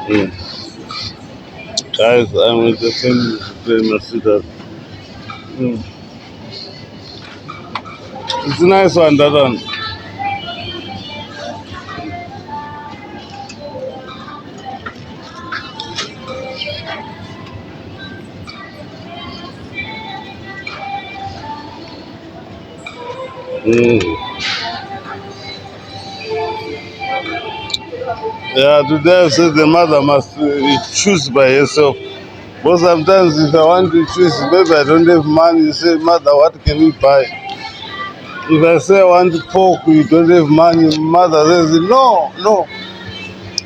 Mm. Guys, I'm with the same Mercedes. Mm. It's a nice one, that one. Mm. Yeah, today I said the mother must choose by herself. But sometimes if I want to choose, maybe I don't have money, you say, mother, what can we buy? If I say I want pork, you don't have money, mother says, no, no.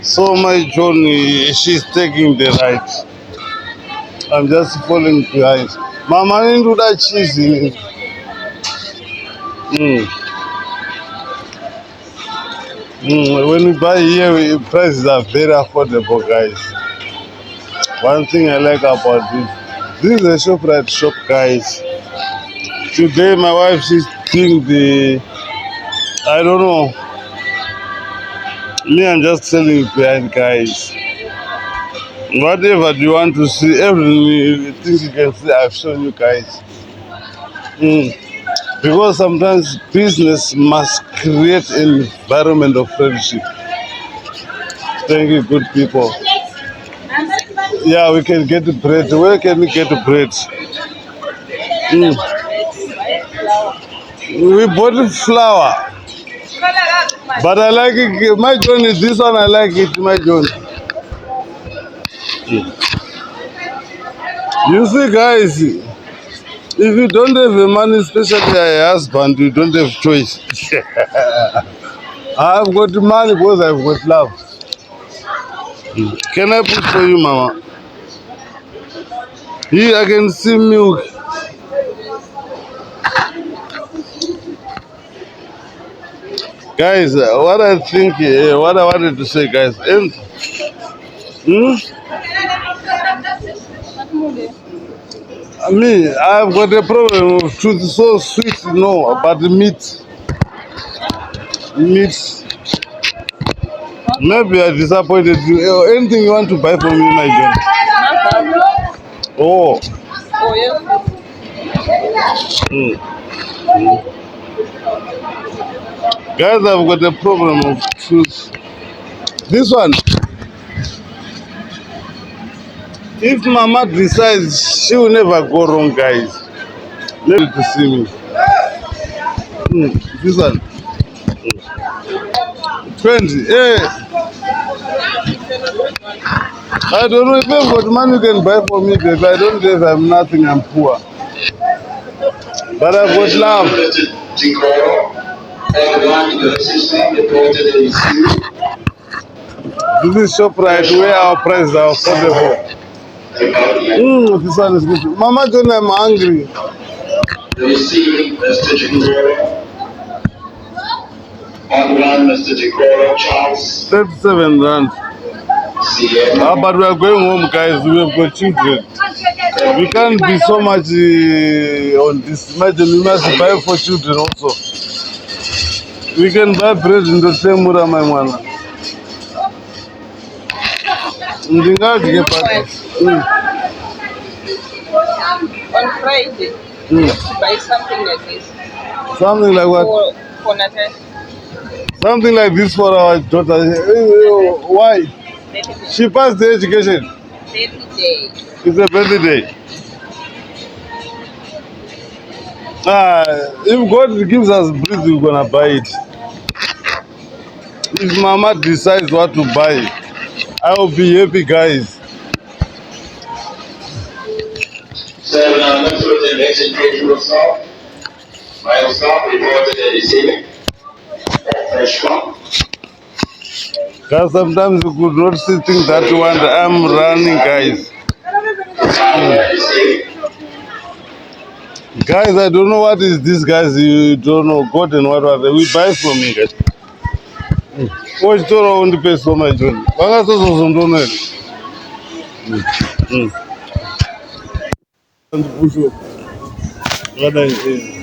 So my Johnny, she's taking the right. I'm just falling behind. Mama didn't do that cheese. Mm. When we buy here, prices are very affordable, guys. One thing I like about this is a ShopRite shop, guys. Today, my wife, she's doing I don't know. Me, I'm just selling it behind, guys. Whatever you want to see, everything you think you can see, I've shown you guys. Mm. Because sometimes business must create an environment of friendship. Thank you, good people. Yeah, we can get the bread. Where can we get the bread? Mm. We bought the flour. But I like it. My John is this one. I like it, my John. You see, guys, if you don't have the money, especially a husband, you don't have choice. I've got money because I've got love. Can I put for you, Mama? Here I can see milk. Guys, what I think, what I wanted to say, guys, and hmm? Me, I've got a problem with truth so sweet, no, but the meat. Maybe I disappointed you. Anything you want to buy from me, my dear? Oh. Oh, yes. Mm. Guys, I've got a problem of truth. This one, if Mama decides, she will never go wrong, guys. Let it to see me. This one, 20. Hey, I don't know if you've got money you can buy for me, baby. I don't have, I'm nothing, I'm poor. But I've got love. This is ShopRite where our prices are affordable. This one is good. Mama John, I'm hungry. You see, Mr. Jigoro. On run, Mr. Jigoro, Charles. 37 rand. But we are going home, guys. We have got children. We can't be so much on this. Imagine we must buy for children also. We can buy bread in the same way, my man. On Friday, to buy something like this. Something like what? For Natasha. Something like this for our daughter. Why? She passed the education. Birthday. It's a birthday. If God gives us breath, we're gonna buy it. If Mama decides what to buy, I will be happy, guys. So now let's go to the next individual salt. My salt reported that it's in fresh one. Because sometimes you could not see things that you want. I'm running, guys. Guys, I don't know what is this, guys. You don't know. God and what are they? We buy from me, guys. Watch the on the place for my journey. And push up. What I say.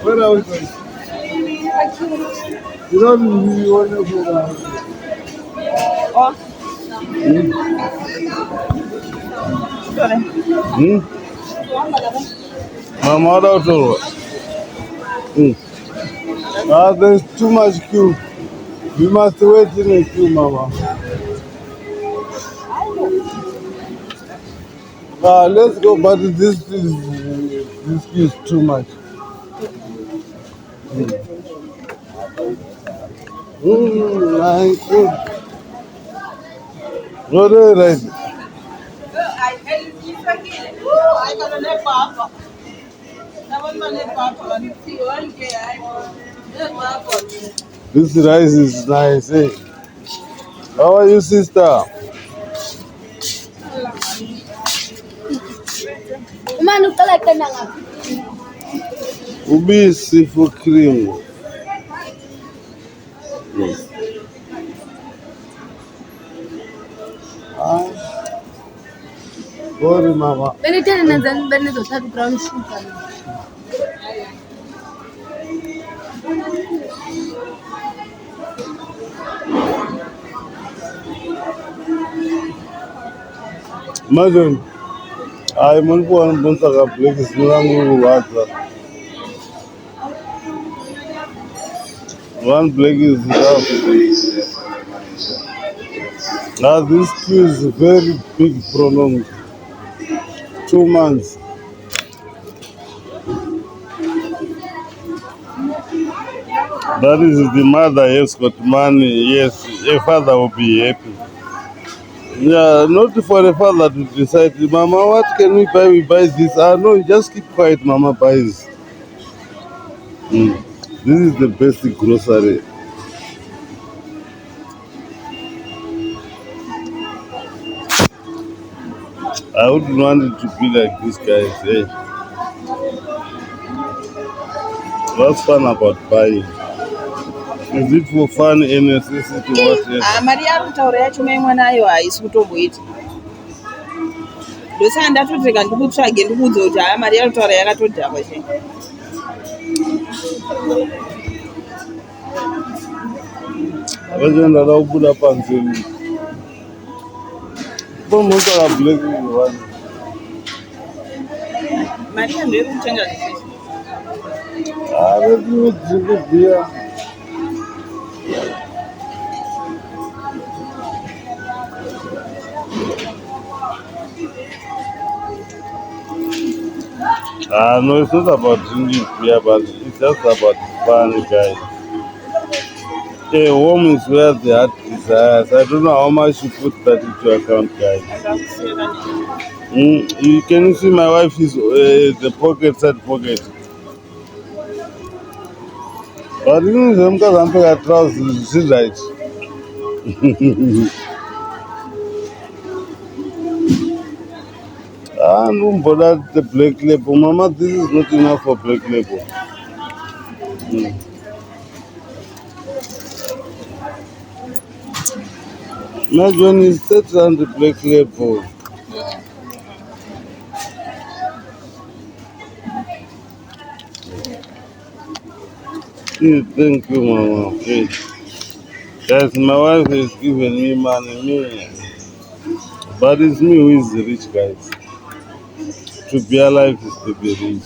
Where are we going? You don't really want to go down. Oh, sorry. Hmm? My mother told us. Hmm. There's too much queue. We must wait in a queue, Mama. Let's go, but this queue is too much. My God. What are you right? This rice is nice, eh? How are you, sister? Ubi seafood cream. Yes. Sorry, Mama. Imagine, I'm on one Buntaga Blake is no longer water. One Blake is enough. Now, this queue is very big, prolonged. 2 months. That is the mother has got money. Yes, a father will be happy. Yeah, not for the father to decide, Mama, what can we buy? We buy this. No, just keep quiet, Mama buys. This is the basic grocery. I wouldn't want it to be like this, guys. Hey, what's fun about buying? Is it for fun and necessity? Whatever. Mari yakutaura yacho maimwe nayo haisi kutomboita. Ndosaka ndatoteka ndikutsvage ndikudze kuti mari yakutaura yakatodhakwa cheni. Ndada kubuda panze. Pomota black one. Mari yangu yekutenga zvese. Let me drink a beer. No, it's not about drinking beer, but it's just about fun, guys. A home is where the heart desires. I don't know how much you put that into account, guys. You can see my wife is the pocket side pocket. But you know, because I'm paying a trousers, she's right. No, but that's the black label. Mama, this is not enough for black label. Imagine it's set on the black label. Thank you, Mama. Okay. Guys, my wife has given me money, but it's me who is rich, guys. To be alive is to be rich.